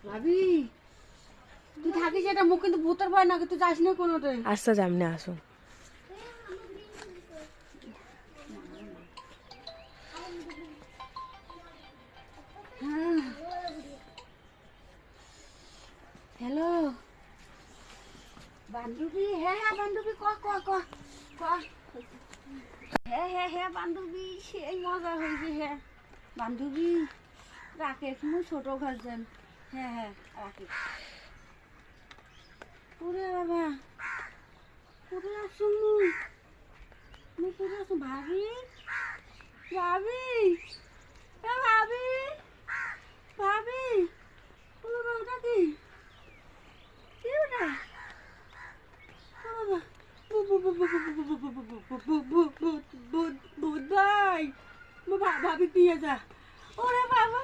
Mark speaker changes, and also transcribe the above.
Speaker 1: ভাবি তুই থাকিস এটা মুখ কিন্তু ভূতের ভয় না, তুই যাস না কোনোটাই।
Speaker 2: আচ্ছা যাম না, আসো।
Speaker 1: হ্যালো বান্ধবী, হ্যাঁ হ্যাঁ বান্ধবী, ক ক ক ক হ্যাঁ হ্যাঁ হ্যাঁ বান্ধবী, সেই মজা হয়েছে। হ্যাঁ বান্ধবী রাকেশ মু ছোট ভার্জন। হ্যাঁ হ্যাঁ রাকেশ। ওরে বাবা কোথায় আসছো মু কোথায় আসছো ভাবি? ভাবি ভাবি ভাবি ওটা কি ওটা? ভূত ভাই ভাবি নিয়ে যা। ওরে বাবা